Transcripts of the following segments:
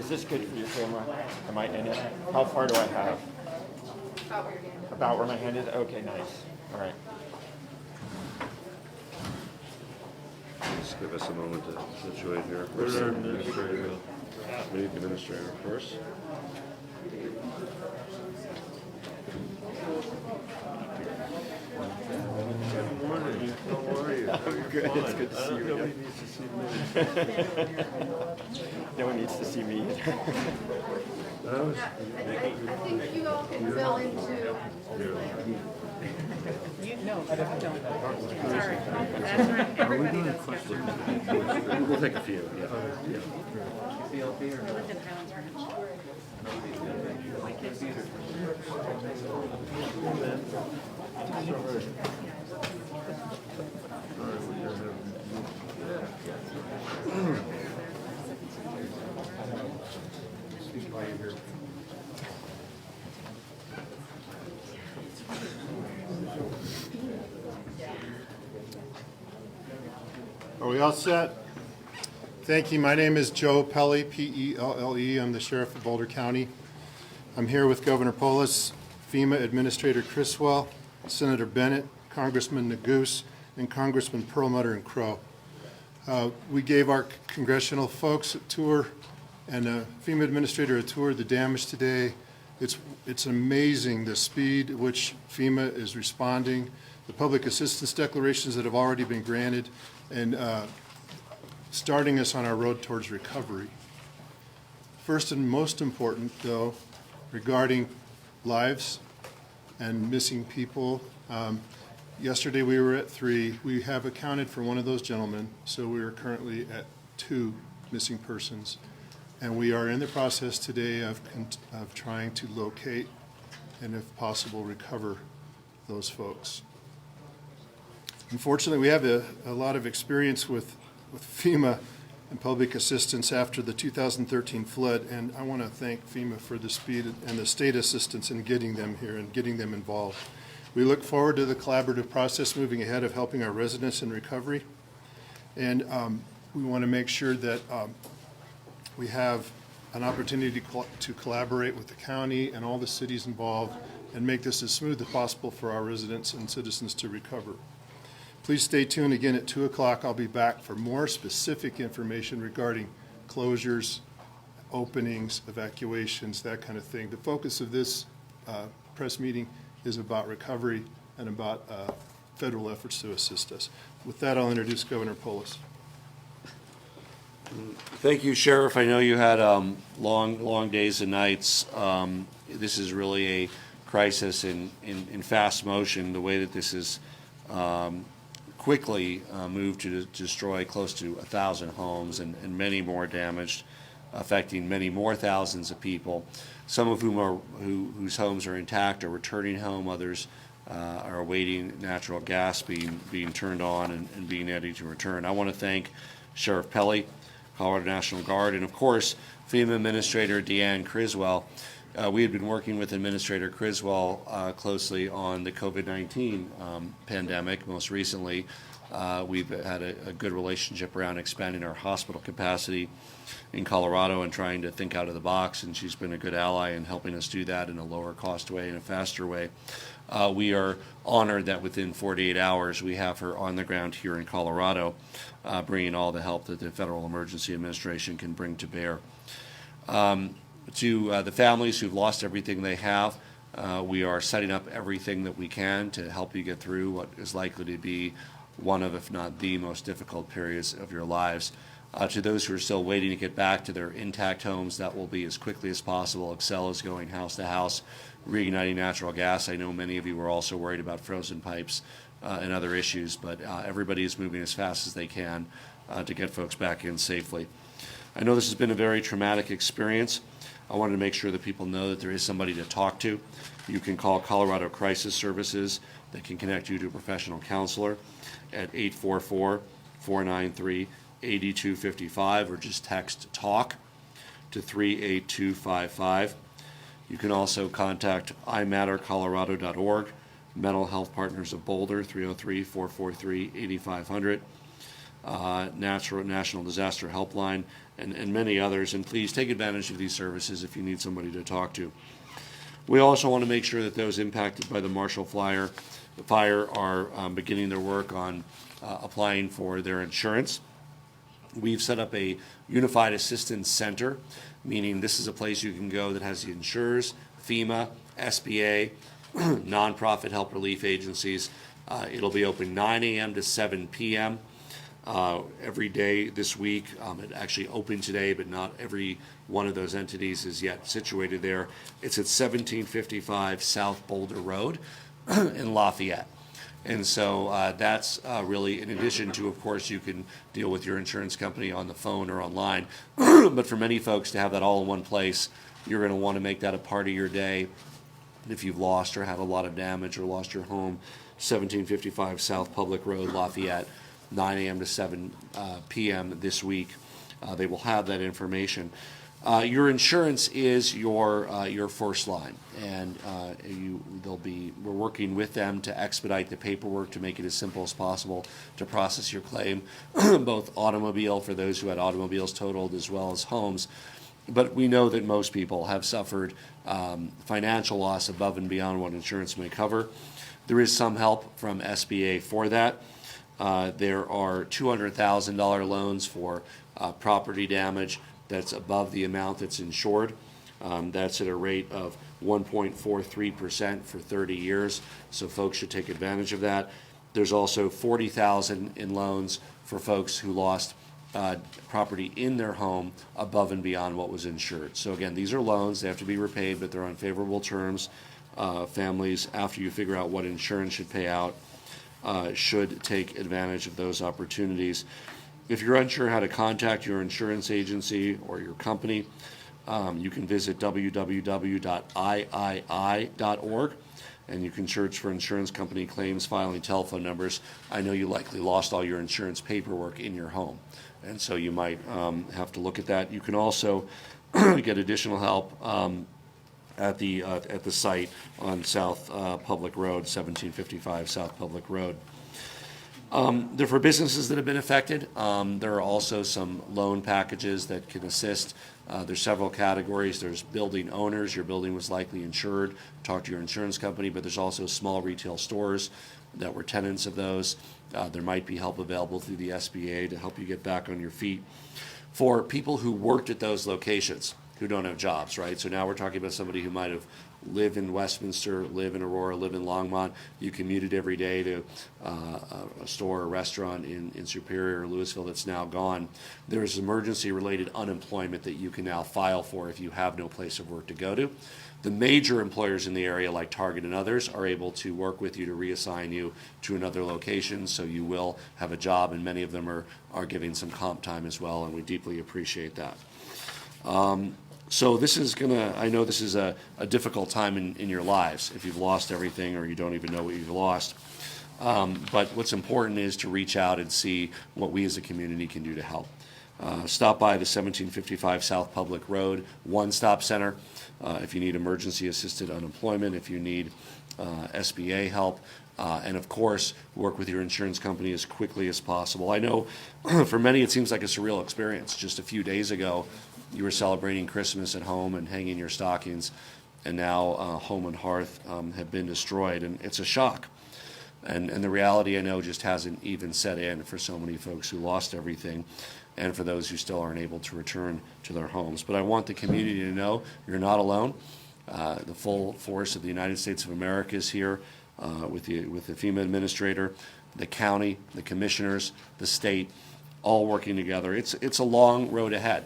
Is this good for your camera? Am I in it? How far do I have? About where my hand is? Okay, nice. All right. Just give us a moment to situate here. Where's our administrator? Meet the administrator first. Good morning. How are you? I'm good. It's good to see you. Nobody needs to see me. No one needs to see me. I think you all can fill into. We'll take a few. Yeah. Are we all set? Thank you. My name is Joe Pelle, P-E-L-L-E. I'm the Sheriff of Boulder County. I'm here with Governor Polis, FEMA Administrator Criswell, Senator Bennett, Congressman Neguse, and Congressman Perlmutter and Crow. We gave our congressional folks a tour and FEMA Administrator a tour of the damage today. It's amazing the speed at which FEMA is responding, the public assistance declarations that have already been granted, and starting us on our road towards recovery. First and most important, though, regarding lives and missing people. Yesterday we were at 3. We have accounted for one of those gentlemen, so we are currently at 2 missing persons. And we are in the process today of trying to locate and, if possible, recover those folks. Unfortunately, we have a lot of experience with FEMA and public assistance after the 2013 flood, and I want to thank FEMA for the speed and the state assistance in getting them here and getting them involved. We look forward to the collaborative process moving ahead of helping our residents in recovery, and we want to make sure that we have an opportunity to collaborate with the county and all the cities involved and make this as smooth as possible for our residents and citizens to recover. Please stay tuned. Again, at 2 o'clock, I'll be back for more specific information regarding closures, openings, evacuations, that kind of thing. The focus of this press meeting is about recovery and about federal efforts to assist us. With that, I'll introduce Governor Polis. Thank you, Sheriff. I know you had long days and nights. This is really a crisis in fast motion. The way that this is quickly moved to destroy close to 1,000 homes and many more damaged, affecting many more thousands of people, some of whom whose homes are intact or returning home. Others are awaiting natural gas being turned on and being ready to return. I want to thank Sheriff Pelle, Colorado National Guard, and of course FEMA Administrator Deanne Criswell. We had been working with Administrator Criswell closely on the COVID-19 pandemic. Most recently, we've had a good relationship around expanding our hospital capacity in Colorado and trying to think out of the box, and she's been a good ally in helping us do that in a lower cost way and a faster way. We are honored that within 48 hours we have her on the ground here in Colorado, bringing all the help that the Federal Emergency Administration can bring to bear. To the families who've lost everything they have, we are setting up everything that we can to help you get through what is likely to be one of, if not the most difficult periods of your lives. To those who are still waiting to get back to their intact homes, that will be as quickly as possible. Xcel is going house to house, reigniting natural gas. I know many of you were also worried about frozen pipes and other issues, but everybody is moving as fast as they can to get folks back in safely. I know this has been a very traumatic experience. I wanted to make sure that people know that there is somebody to talk to. You can call Colorado Crisis Services. They can connect you to a professional counselor at 844-493-8255 or just text TALK to 38255. You can also contact imattercolorado.org, Mental Health Partners of Boulder, 303-443-8500, National Disaster Helpline and many others. And please take advantage of these services if you need somebody to talk to. We also want to make sure that those impacted by the Marshall fire are beginning their work on applying for their insurance. We've set up a Unified Assistance Center, meaning this is a place you can go that has the insurers, FEMA, SBA, nonprofit help relief agencies. It'll be open 9 a.m. to 7 p.m. Every day this week. It actually opened today, but not every one of those entities is yet situated there. It's at 1755 South Boulder Road in Lafayette. And so that's really, in addition to, of course, you can deal with your insurance company on the phone or online. But for many folks to have that all in one place, you're going to want to make that a part of your day. If you've lost or had a lot of damage or lost your home, 1755 South Public Road, Lafayette, 9 a.m. to 7 p.m. this week. They will have that information. Your insurance is your first line, and we're working with them to expedite the paperwork to make it as simple as possible to process your claim, both automobile for those who had automobiles totaled as well as homes. But we know that most people have suffered financial loss above and beyond what insurance may cover. There is some help from SBA for that. There are $200,000 loans for property damage that's above the amount that's insured. That's at a rate of 1.43% for 30 years, so folks should take advantage of that. There's also $40,000 in loans for folks who lost property in their home above and beyond what was insured. So again, these are loans, they have to be repaid, but they're on favorable terms. Families, after you figure out what insurance should pay out, should take advantage of those opportunities. If you're unsure how to contact your insurance agency or your company, you can visit www.iii.org, and you can search for insurance company claims filing telephone numbers. I know you likely lost all your insurance paperwork in your home, and so you might have to look at that. You can also get additional help at the site on South Public Road, 1755 South Public Road. For businesses that have been affected, there are also some loan packages that can assist. There's several categories. There's building owners. Your building was likely insured. Talk to your insurance company, but there's also small retail stores that were tenants of those. There might be help available through the SBA to help you get back on your feet. For people who worked at those locations who don't have jobs, right? So now we're talking about somebody who might have lived in Westminster, live in Aurora, live in Longmont. You commuted every day to a store or restaurant in Superior or Louisville that's now gone. There's emergency-related unemployment that you can now file for if you have no place of work to go to. The major employers in the area, like Target and others, are able to work with you to reassign you to another location, so you will have a job, and many of them are giving some comp time as well, and we deeply appreciate that. So this is I know this is a difficult time in your lives if you've lost everything or you don't even know what you've lost. But what's important is to reach out and see what we as a community can do to help. Stop by the 1755 South Public Road One-Stop Center if you need emergency assisted unemployment, if you need SBA help, and of course, work with your insurance company as quickly as possible. I know for many it seems like a surreal experience. Just a few days ago, you were celebrating Christmas at home and hanging your stockings, and now home and hearth have been destroyed, and it's a shock. And the reality, I know, just hasn't even set in for so many folks who lost everything, and for those who still aren't able to return to their homes. But I want the community to know you're not alone. The full force of the United States of America is here with the FEMA administrator, the county, the commissioners, the state, all working together. It's a long road ahead.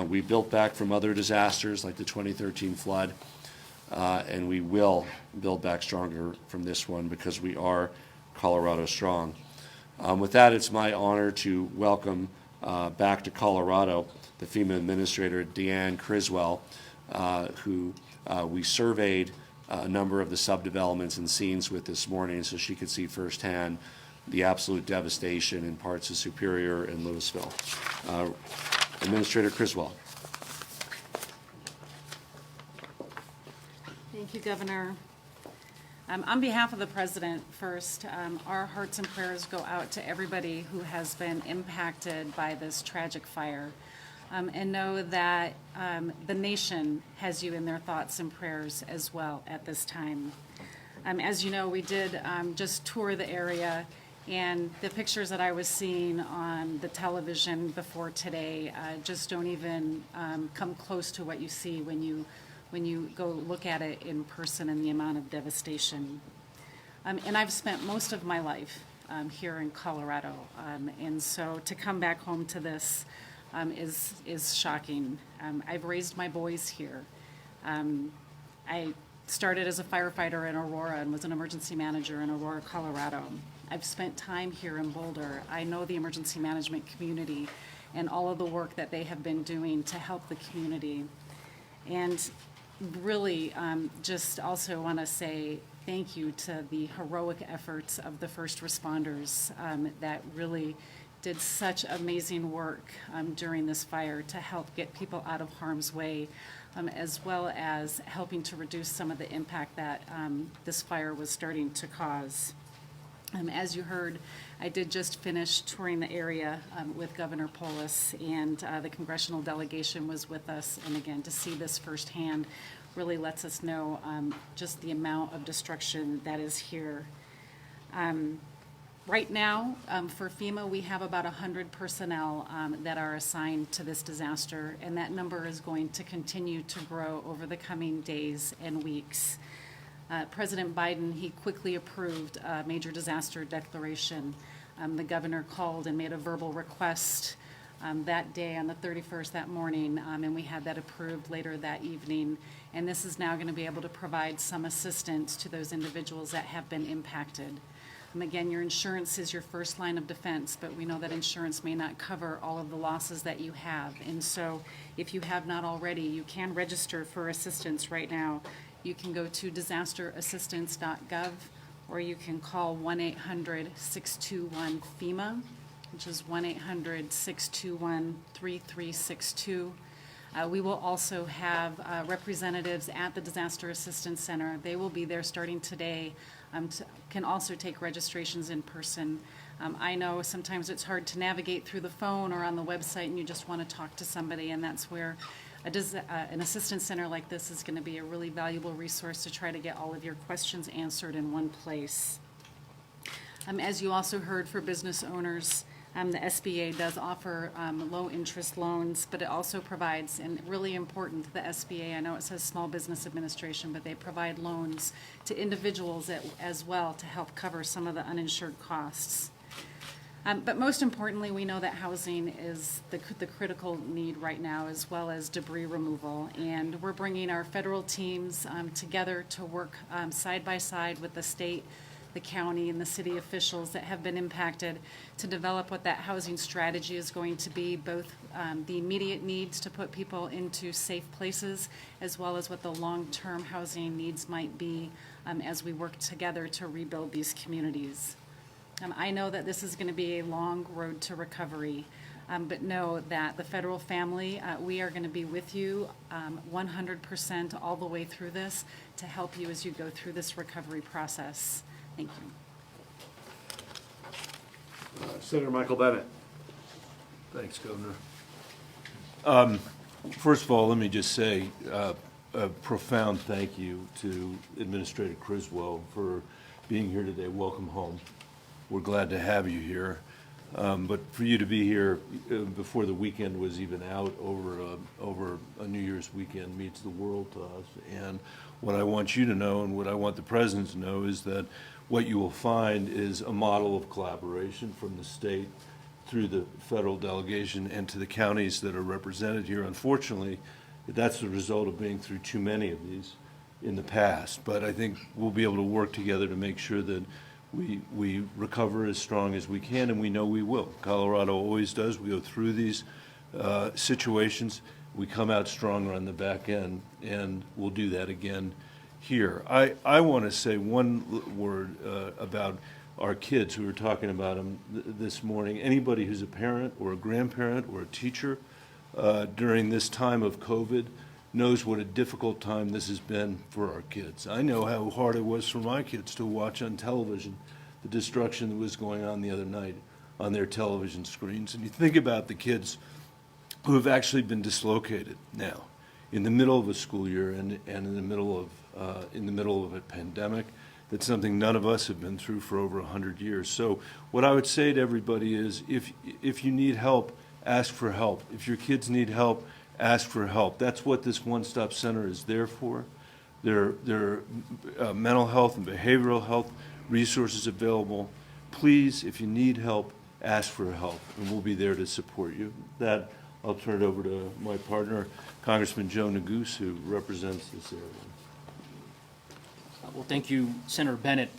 We built back from other disasters like the 2013 flood, and we will build back stronger from this one because we are Colorado strong. With that, it's my honor to welcome back to Colorado the FEMA Administrator, Deanne Criswell, who we surveyed a number of the subdevelopments and scenes with this morning so she could see firsthand the absolute devastation in parts of Superior and Louisville. Administrator Criswell. Thank you, Governor. On behalf of the President, first, our hearts and prayers go out to everybody who has been impacted by this tragic fire. And know that the nation has you in their thoughts and prayers as well at this time. As you know, we did just tour the area, and the pictures that I was seeing on the television before today just don't even come close to what you see when you go look at it in person and the amount of devastation. And I've spent most of my life here in Colorado, and so to come back home to this is shocking. I've raised my boys here. I started as a firefighter in Aurora and was an emergency manager in Aurora, Colorado. I've spent time here in Boulder. I know the emergency management community and all of the work that they have been doing to help the community. And really just also want to say thank you to the heroic efforts of the first responders that really did such amazing work during this fire to help get people out of harm's way, as well as helping to reduce some of the impact that this fire was starting to cause. As you heard, I did just finish touring the area with Governor Polis, and the Congressional delegation was with us. And again, to see this firsthand really lets us know just the amount of destruction that is here. Right now, for FEMA, we have about 100 personnel that are assigned to this disaster, and that number is going to continue to grow over the coming days and weeks. President Biden, he quickly approved a major disaster declaration. The governor called and made a verbal request that day on the 31st, that morning, and we had that approved later that evening. And this is now going to be able to provide some assistance to those individuals that have been impacted. Again, your insurance is your first line of defense, but we know that insurance may not cover all of the losses that you have. And so if you have not already, you can register for assistance right now. You can go to disasterassistance.gov, or you can call 1-800-621-FEMA, which is 1-800-621-3362. We will also have representatives at the Disaster Assistance Center. They will be there starting today. Can also take registrations in person. I know sometimes it's hard to navigate through the phone or on the website, and you just want to talk to somebody, and that's where an assistance center like this is going to be a really valuable resource to try to get all of your questions answered in one place. As you also heard, for business owners, the SBA does offer low-interest loans, but it also provides, and really important, the SBA, I know it says Small Business Administration, but they provide loans to individuals as well to help cover some of the uninsured costs. But most importantly, we know that housing is the critical need right now, as well as debris removal. And we're bringing our federal teams together to work side by side with the state, the county, and the city officials that have been impacted to develop what that housing strategy is going to be, both the immediate needs to put people into safe places, as well as what the long-term housing needs might be as we work together to rebuild these communities. I know that this is going to be a long road to recovery, but know that the federal family, we are going to be with you 100% all the way through this to help you as you go through this recovery process. Thank you. Senator Michael Bennett. Thanks, Governor. First of all, let me just say a profound thank you to Administrator Criswell for being here today. Welcome home. We're glad to have you here. But for you to be here before the weekend was even out, over a New Year's weekend, means the world to us. And what I want you to know, and what I want the President to know, is that what you will find is a model of collaboration from the state through the federal delegation and to the counties that are represented here. Unfortunately, that's the result of being through too many of these in the past. But I think we'll be able to work together to make sure that we recover as strong as we can, and we know we will. Colorado always does. We go through these situations. We come out stronger on the back end, and we'll do that again here. I want to say one word about our kids who were talking about them this morning. Anybody who's a parent or a grandparent or a teacher during this time of COVID, knows what a difficult time this has been for our kids. I know how hard it was for my kids to watch on television the destruction that was going on the other night on their television screens. And you think about the kids who have actually been dislocated now in the middle of a school year and in the middle of a pandemic. That's something none of us have been through for over 100 years. So what I would say to everybody is if you need help, ask for help. If your kids need help, ask for help. That's what this one-stop center is there for. There are mental health and behavioral health resources available. Please, if you need help, ask for help, and we'll be there to support you. That I'll turn it over to my partner, Congressman Joe Neguse, who represents this area. Well, thank you, Senator Bennett.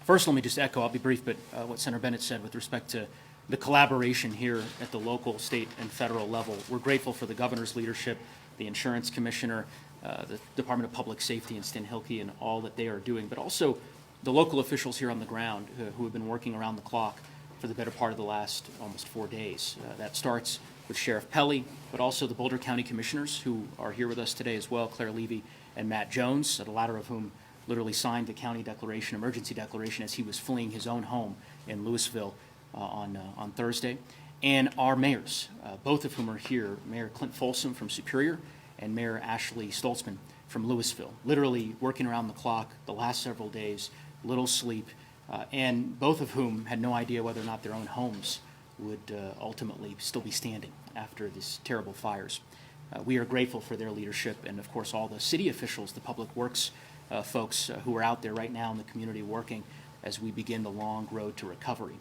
First, let me just echo, I'll be brief, but what Senator Bennett said with respect to the collaboration here at the local, state, and federal level. We're grateful for the governor's leadership, the insurance commissioner, the Department of Public Safety and Stan Hilke and all that they are doing, but also the local officials here on the ground who have been working around the clock for the better part of the last almost 4 days. That starts with Sheriff Pelley, but also the Boulder County Commissioners who are here with us today as well, Claire Levy and Matt Jones, the latter of whom literally signed the county declaration, emergency declaration, as he was fleeing his own home in Louisville on Thursday. And our mayors, both of whom are here, Mayor Clint Folsom from Superior and Mayor Ashley Stoltzman from Louisville, literally working around the clock the last several days, little sleep, and both of whom had no idea whether or not their own homes would ultimately still be standing after these terrible fires. We are grateful for their leadership and, of course, all the city officials, the public works folks who are out there right now in the community working as we begin the long road to recovery.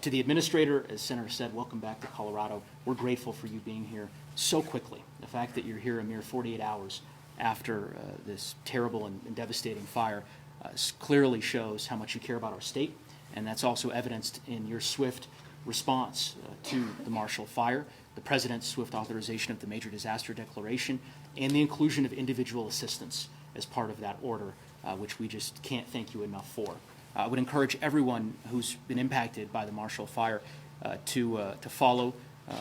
To the administrator, as Senator said, welcome back to Colorado. We're grateful for you being here so quickly. The fact that you're here a mere 48 hours after this terrible and devastating fire clearly shows how much you care about our state, and that's also evidenced in your swift response to the Marshall Fire, the President's swift authorization of the Major Disaster Declaration, and the inclusion of individual assistance as part of that order, which we just can't thank you enough for. I would encourage everyone who's been impacted by the Marshall Fire to follow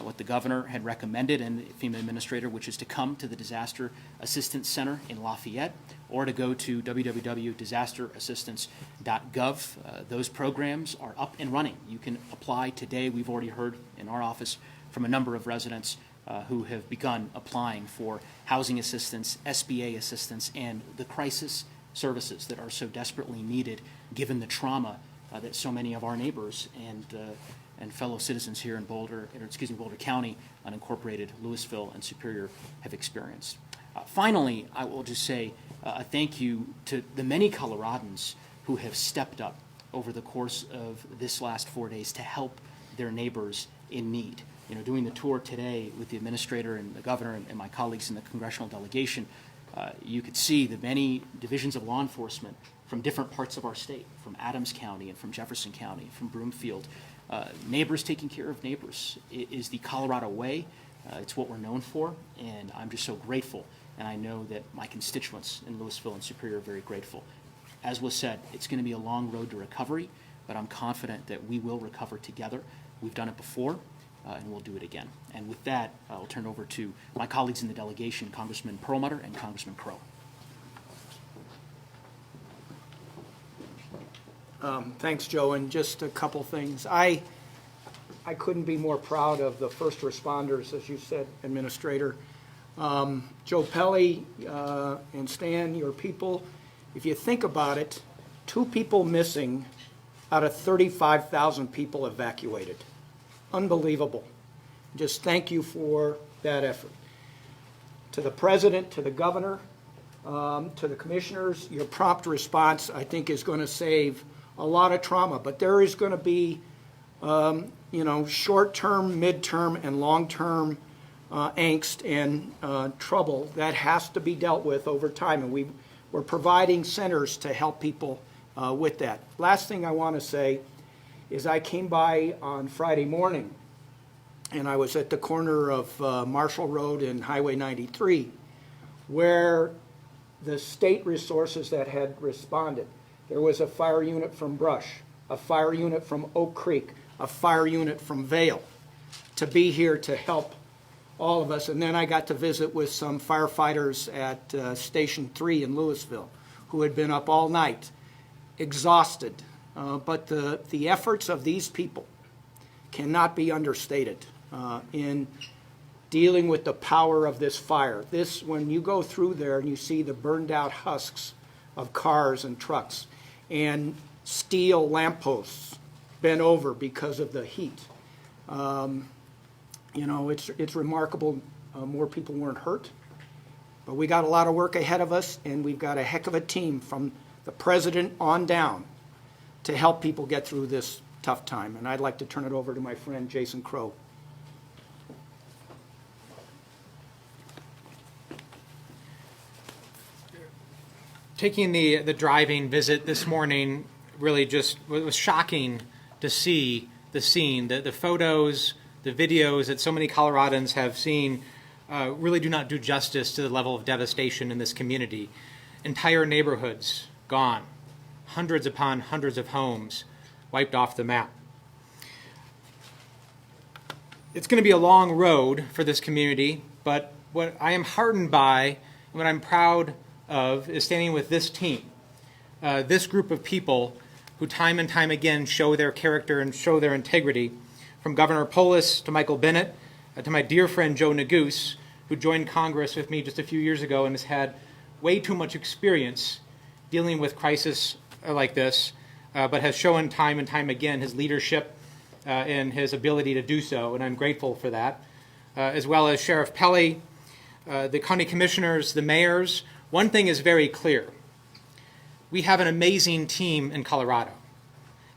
what the governor had recommended and the FEMA administrator, which is to come to the Disaster Assistance Center in Lafayette or to go to www.disasterassistance.gov. Those programs are up and running. You can apply today. We've already heard in our office from a number of residents who have begun applying for housing assistance, SBA assistance, and the crisis services that are so desperately needed given the trauma that so many of our neighbors and fellow citizens here in Boulder County, unincorporated Louisville and Superior have experienced. Finally, I will just say a thank you to the many Coloradans who have stepped up over the course of this last 4 days to help their neighbors in need. You know, doing the tour today with the administrator and the governor and my colleagues in the Congressional delegation, you could see the many divisions of law enforcement from different parts of our state, from Adams County and from Jefferson County, from Broomfield. Neighbors taking care of neighbors is the Colorado way. It's what we're known for, and I'm just so grateful, and I know that my constituents in Louisville and Superior are very grateful. As was said, it's going to be a long road to recovery, but I'm confident that we will recover together. We've done it before, and we'll do it again. And with that, I'll turn over to my colleagues in the delegation, Congressman Perlmutter and Congressman Crow. Thanks, Joe, and just a couple things. I couldn't be more proud of the first responders, as you said, Administrator. Joe Pelley and Stan, your people, if you think about it, 2 people missing out of 35,000 people evacuated. Unbelievable. Just thank you for that effort. To the President, to the Governor, to the Commissioners, your prompt response, I think, is going to save a lot of trauma, but there is going to be, short-term, mid-term, and long-term angst and trouble that has to be dealt with over time, and we're providing centers to help people with that. Last thing I want to say is I came by on Friday morning, and I was at the corner of Marshall Road and Highway 93, where the state resources that had responded. There was a fire unit from Brush, a fire unit from Oak Creek, a fire unit from Vale to be here to help all of us. And then I got to visit with some firefighters at Station 3 in Louisville who had been up all night, exhausted. But the efforts of these people cannot be understated in dealing with the power of this fire. This, when you go through there and you see the burned out husks of cars and trucks and steel lampposts bent over because of the heat, you know, it's remarkable. More people weren't hurt, but we got a lot of work ahead of us, and we've got a heck of a team from the president on down to help people get through this tough time. And I'd like to turn it over to my friend Jason Crow. Taking the driving visit this morning really just was shocking to see the scene. The photos, the videos that so many Coloradans have seen really do not do justice to the level of devastation in this community. Entire neighborhoods gone, hundreds upon hundreds of homes wiped off the map. It's going to be a long road for this community, but what I am heartened by and what I'm proud of is standing with this team, this group of people who time and time again show their character and show their integrity, from Governor Polis to Michael Bennett to my dear friend Joe Neguse, who joined Congress with me just a few years ago and has had way too much experience dealing with crisis like this, but has shown time and time again his leadership and his ability to do so, and I'm grateful for that, as well as Sheriff Pelley, the county commissioners, the mayors. One thing is very clear. We have an amazing team in Colorado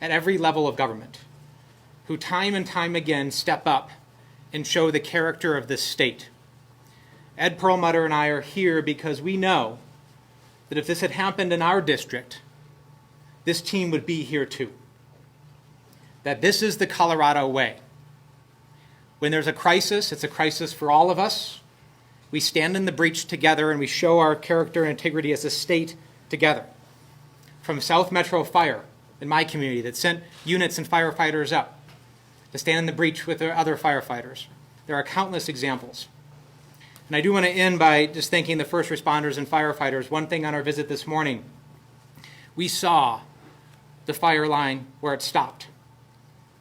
at every level of government who time and time again step up and show the character of this state. Ed Perlmutter and I are here because we know that if this had happened in our district, this team would be here too. That this is the Colorado way. When there's a crisis, it's a crisis for all of us. We stand in the breach together and we show our character and integrity as a state together. From South Metro Fire in my community that sent units and firefighters up to stand in the breach with their other firefighters. There are countless examples. And I do want to end by just thanking the first responders and firefighters. One thing on our visit this morning, we saw the fire line where it stopped.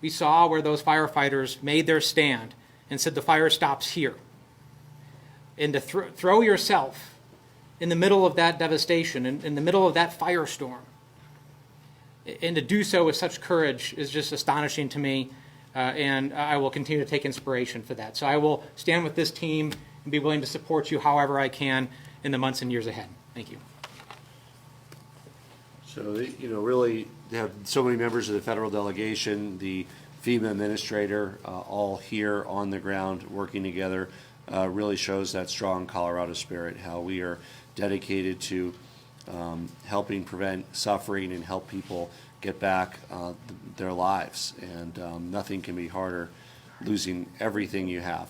We saw where those firefighters made their stand and said the fire stops here. And to throw yourself in the middle of that devastation, in the middle of that firestorm, and to do so with such courage is just astonishing to me, and I will continue to take inspiration for that. So I will stand with this team and be willing to support you however I can in the months and years ahead. Thank you. So, you know, really to have so many members of the federal delegation, the FEMA administrator, all here on the ground working together, really shows that strong Colorado spirit, how we are dedicated to helping prevent suffering and help people get back their lives. And nothing can be harder, losing everything you have,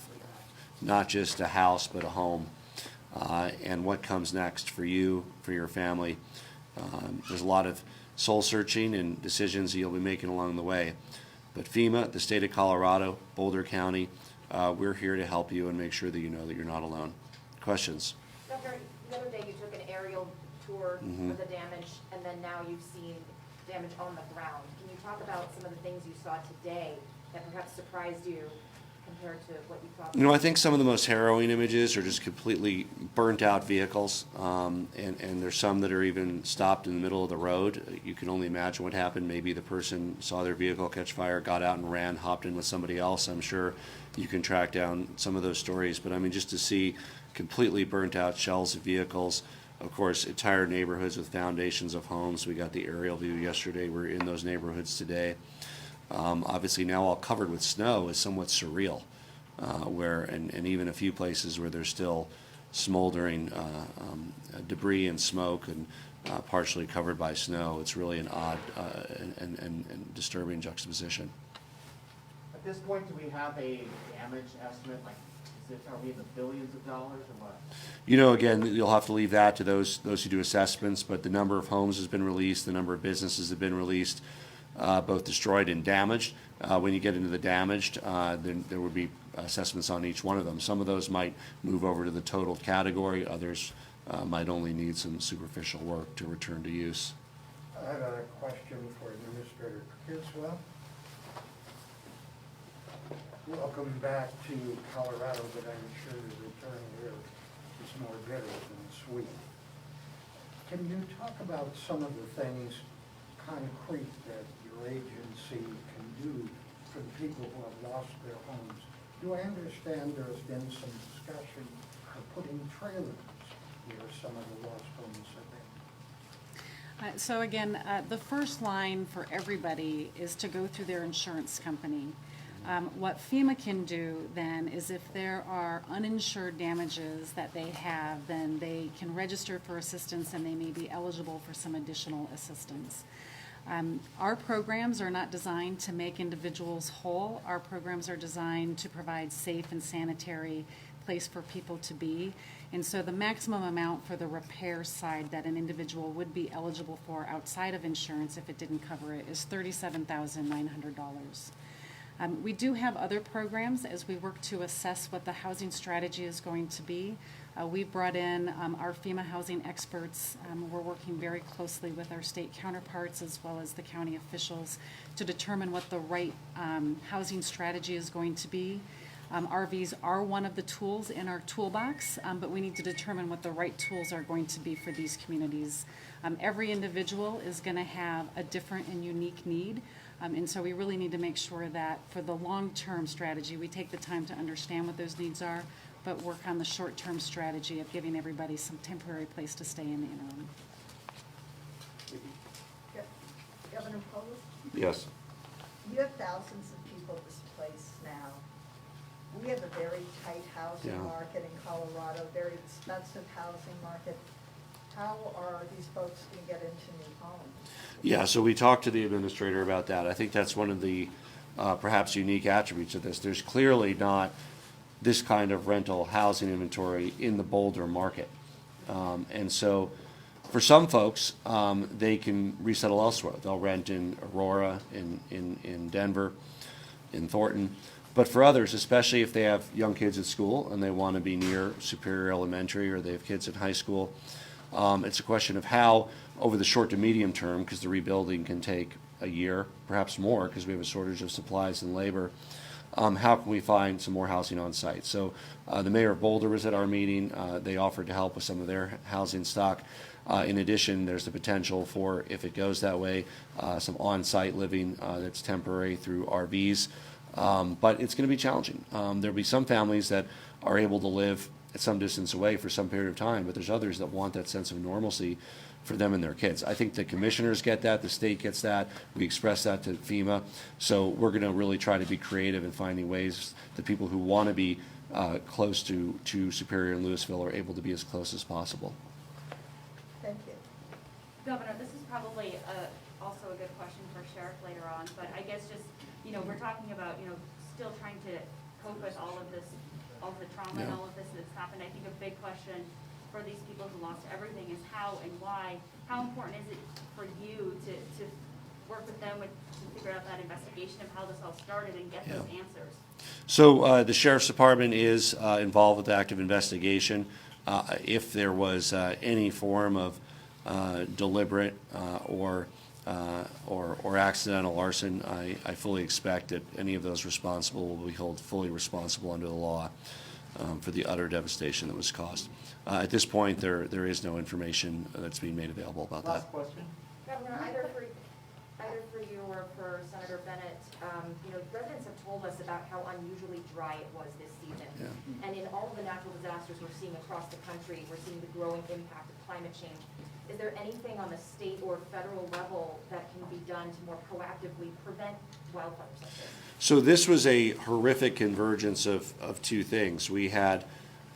not just a house, but a home. And what comes next for you, for your family. There's a lot of soul searching and decisions that you'll be making along the way. But FEMA, the state of Colorado, Boulder County, we're here to help you and make sure that you know that you're not alone. Questions? Governor, the other day you took an aerial tour of the damage, and then now you've seen damage on the ground. Can you talk about some of the things you saw today that perhaps surprised you compared to what you thought? You know, I think some of the most harrowing images are just completely burnt out vehicles, and there's some that are even stopped in the middle of the road. You can only imagine what happened. Maybe the person saw their vehicle catch fire, got out and ran, hopped in with somebody else. I'm sure you can track down some of those stories, but I mean, just to see completely burnt out shells of vehicles, of course, entire neighborhoods with foundations of homes. We got the aerial view yesterday. We're in those neighborhoods today. Obviously now all covered with snow is somewhat surreal, and even a few places where there's still smoldering debris and smoke and partially covered by snow. It's really an odd and disturbing juxtaposition. At this point, do we have a damage estimate? Like, are we in the billions of dollars or what? You know, again, you'll have to leave that to those who do assessments, but the number of homes has been released, the number of businesses have been released, both destroyed and damaged. When you get into the damaged, then there would be assessments on each one of them. Some of those might move over to the total category, others might only need some superficial work to return to use. I have a question for Administrator Criswell. Welcome back to Colorado, but I'm sure the return here is more bitter than sweet. Can you talk about some of the things concrete that your agency can do for the people who have lost their homes? Do I understand there's been some discussion of putting trailers where some of the lost homes have been? So again, the first line for everybody is to go through their insurance company. What FEMA can do then is if there are uninsured damages that they have, then they can register for assistance and they may be eligible for some additional assistance. Our programs are not designed to make individuals whole. Our programs are designed to provide safe and sanitary place for people to be. And so the maximum amount for the repair side that an individual would be eligible for outside of insurance if it didn't cover it is $37,900. We do have other programs as we work to assess what the housing strategy is going to be. We've brought in our FEMA housing experts. We're working very closely with our state counterparts as well as the county officials to determine what the right housing strategy is going to be. RVs are one of the tools in our toolbox, but we need to determine what the right tools are going to be for these communities. Every individual is going to have a different and unique need. And so we really need to make sure that for the long-term strategy, we take the time to understand what those needs are, but work on the short-term strategy of giving everybody some temporary place to stay in the interim. Governor Polis, Yes. you have thousands of people displaced now. We have a very tight housing market in Colorado, very expensive housing market. How are these folks going to get into new homes? Yeah, so we talked to the administrator about that. I think that's one of the perhaps unique attributes of this. There's clearly not this kind of rental housing inventory in the Boulder market. And so for some folks, they can resettle elsewhere. They'll rent in Aurora, in Denver, in Thornton. But for others, especially if they have young kids at school and they want to be near Superior Elementary or they have kids in high school, it's a question of how, over the short to medium term, because the rebuilding can take a year, perhaps more, because we have a shortage of supplies and labor, how can we find some more housing on site? So the mayor of Boulder was at our meeting. They offered to help with some of their housing stock. In addition, there's the potential for, if it goes that way, some on-site living that's temporary through RVs. But it's going to be challenging. There'll be some families that are able to live at some distance away for some period of time, but there's others that want that sense of normalcy for them and their kids. I think the commissioners get that, the state gets that, we express that to FEMA, so we're going to really try to be creative in finding ways that people who want to be close to Superior and Louisville are able to be as close as possible. Thank you. Governor, this is probably also a good question for Sheriff later on, but I guess just, we're talking about, still trying to cope with all of this, all of the trauma and all of this that's happened. I think a big question for these people who lost everything is how and why. How important is it for you to work with them to figure out that investigation of how this all started and get those answers? So the Sheriff's Department is involved with the active investigation. If there was any form of deliberate or accidental arson, I fully expect that any of those responsible will be held fully responsible under the law for the utter devastation that was caused. At this point, there is no information that's being made available about that. Last question. Governor, either for you or for Senator Bennett, residents have told us about how unusually dry it was this season. Yeah. And in all of the natural disasters we're seeing across the country, we're seeing the growing impact of climate change. Is there anything on the state or federal level that can be done to more proactively prevent wildfires like this? So this was a horrific convergence of two things. We had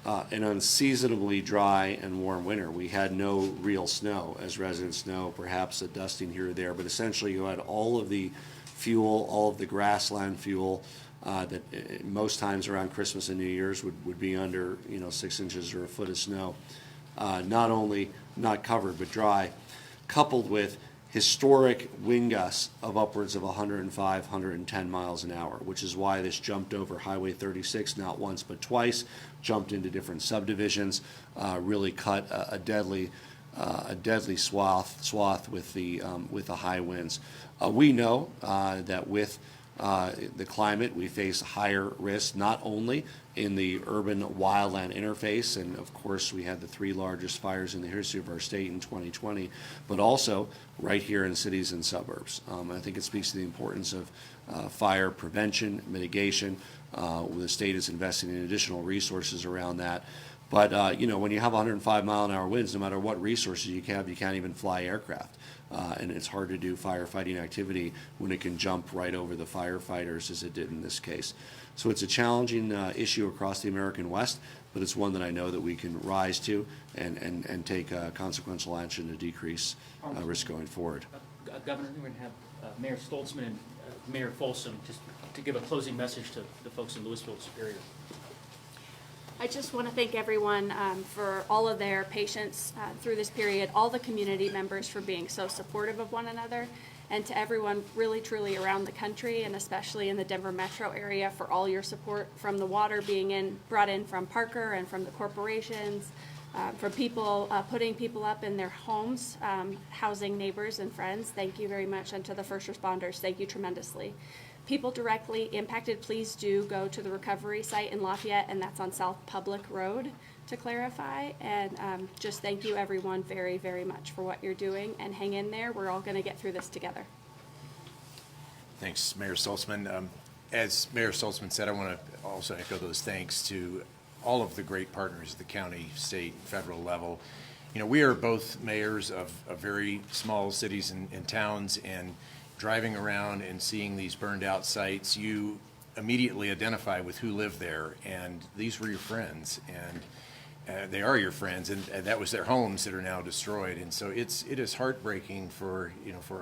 an unseasonably dry and warm winter. We had no real snow, as residents know, perhaps a dusting here or there, but essentially you had all of the fuel, all of the grassland fuel that most times around Christmas and New Year's would be under 6 inches or a foot of snow. Not only not covered but dry, coupled with historic wind gusts of upwards of 105, 110 miles an hour, which is why this jumped over Highway 36 not once but twice, jumped into different subdivisions, really cut a deadly swath with the high winds. We know that with the climate, we face higher risk, not only in the urban wildland interface, and of course we had the 3 largest fires in the history of our state in 2020, but also right here in cities and suburbs. I think it speaks to the importance of fire prevention, mitigation. The state is investing in additional resources around that. But when you have 105-mile-an-hour winds, no matter what resources you have, you can't even fly aircraft. And it's hard to do firefighting activity when it can jump right over the firefighters as it did in this case. So it's a challenging issue across the American West, but it's one that I know that we can rise to and take consequential action to decrease risk going forward. Governor, we're going to have Mayor Stoltzman and Mayor Folsom just to give a closing message to the folks in Louisville Superior. I just want to thank everyone for all of their patience through this period, all the community members for being so supportive of one another, and to everyone really truly around the country and especially in the Denver metro area for all your support, from the water being brought in from Parker and from the corporations, from people putting people up in their homes, housing neighbors and friends. Thank you very much. And to the first responders, thank you tremendously. People directly impacted, please do go to the recovery site in Lafayette, and that's on South Public Road, to clarify. And just thank you everyone very, very much for what you're doing, and hang in there. We're all going to get through this together. Thanks, Mayor Stoltzman. As Mayor Stoltzman said, I want to also echo those thanks to all of the great partners at the county, state, and federal level. We are both mayors of very small cities and towns, and driving around and seeing these burned out sites, you immediately identify with who lived there, and these were your friends, and they are your friends, and that was their homes that are now destroyed. And so it is heartbreaking for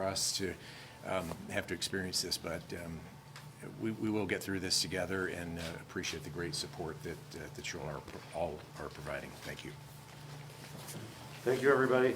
us to have to experience this, but we will get through this together, and appreciate the great support that you all are providing. Thank you. Thank you, everybody.